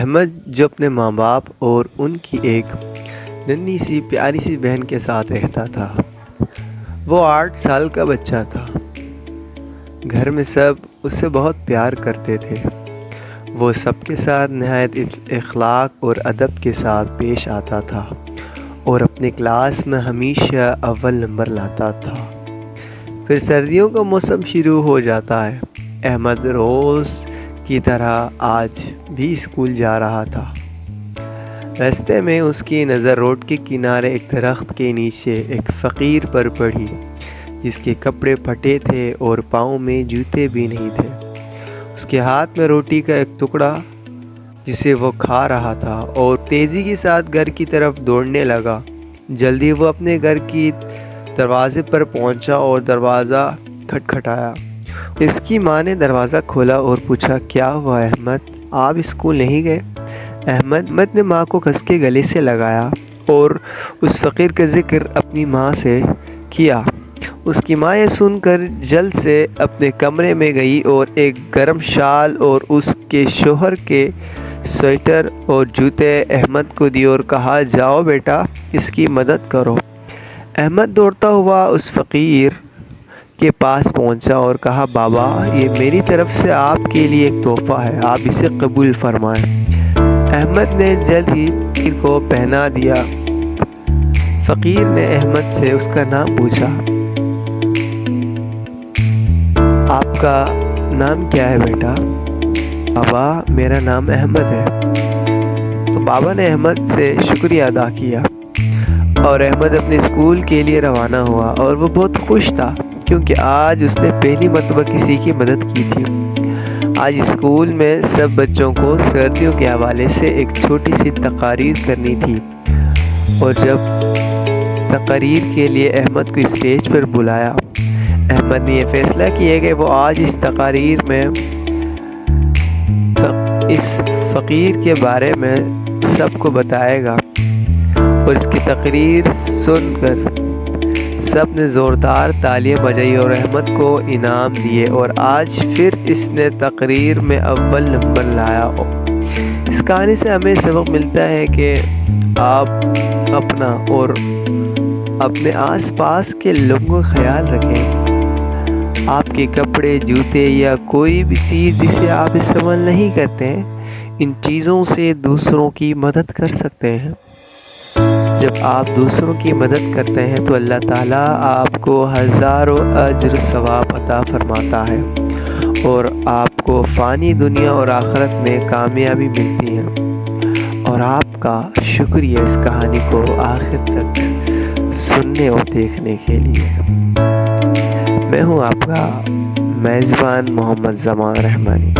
احمد جو اپنے ماں باپ اور ان کی ایک ننھی سی پیاری سی بہن کے ساتھ رہتا تھا۔ وہ 8 سال کا بچہ تھا۔ گھر میں سب اس سے بہت پیار کرتے تھے۔ وہ سب کے ساتھ نہایت اخلاق اور ادب کے ساتھ پیش آتا تھا اور اپنے کلاس میں ہمیشہ اول نمبر لاتا تھا۔ پھر سردیوں کا موسم شروع ہو جاتا ہے۔ احمد روز کی طرح آج بھی اسکول جا رہا تھا۔ راستے میں اس کی نظر روڈ کے کنارے ایک درخت کے نیچے ایک فقیر پر پڑی جس کے کپڑے پھٹے تھے اور پاؤں میں جوتے بھی نہیں تھے۔ اس کے ہاتھ میں روٹی کا ایک ٹکڑا جسے وہ کھا رہا تھا اور تیزی کے ساتھ گھر کی طرف دوڑنے لگا۔ جلدی وہ اپنے گھر کی دروازے پر پہنچا اور دروازہ کھٹکھٹایا۔ اس کی ماں نے دروازہ کھولا اور پوچھا، کیا ہوا احمد، آپ اسکول نہیں گئے؟ احمد نے ماں کو کس کے گلے سے لگایا اور اس فقیر کا ذکر اپنی ماں سے کیا۔ اس کی ماں یہ سن کر جلد سے اپنے کمرے میں گئی اور ایک گرم شال اور اس کے شوہر کے سویٹر اور جوتے احمد کو دی اور کہا، جاؤ بیٹا اس کی مدد کرو۔ احمد دوڑتا ہوا اس فقیر کے پاس پہنچا اور کہا، بابا یہ میری طرف سے آپ کے لیے ایک تحفہ ہے، آپ اسے قبول فرمائیں۔ احمد نے جلد ہی فقیر کو پہنا دیا۔ فقیر نے احمد سے اس کا نام پوچھا، آپ کا نام کیا ہے بیٹا؟ بابا میرا نام احمد ہے۔ تو بابا نے احمد سے شکریہ ادا کیا اور احمد اپنے اسکول کے لیے روانہ ہوا اور وہ بہت خوش تھا کیونکہ آج اس نے پہلی مرتبہ کسی کی مدد کی تھی۔ آج اسکول میں سب بچوں کو سردیوں کے حوالے سے ایک چھوٹی سی تقریر کرنی تھی اور جب تقریر کے لیے احمد کو اسٹیج پر بلایا، احمد نے یہ فیصلہ کیا کہ وہ آج اس تقریر میں اس فقیر کے بارے میں سب کو بتائے گا اور اس کی تقریر سن کر سب نے زوردار تالیاں بجائی اور احمد کو انعام دیے اور آج پھر اس نے تقریر میں اول نمبر لایا۔ اس کہانی سے ہمیں سبق ملتا ہے کہ آپ اپنا اور اپنے آس پاس کے لوگوں کا خیال رکھیں۔ آپ کے کپڑے، جوتے یا کوئی بھی چیز جسے آپ استعمال نہیں کرتے ہیں، ان چیزوں سے دوسروں کی مدد کر سکتے ہیں۔ جب آپ دوسروں کی مدد کرتے ہیں تو اللہ تعالیٰ آپ کو ہزاروں اجر ثواب عطا فرماتا ہے اور آپ کو فانی دنیا اور آخرت میں کامیابی ملتی ہے۔ اور آپ کا شکریہ اس کہانی کو آخر تک سننے اور دیکھنے کے لیے۔ میں ہوں آپ کا میزبان محمد زمان رحمانی۔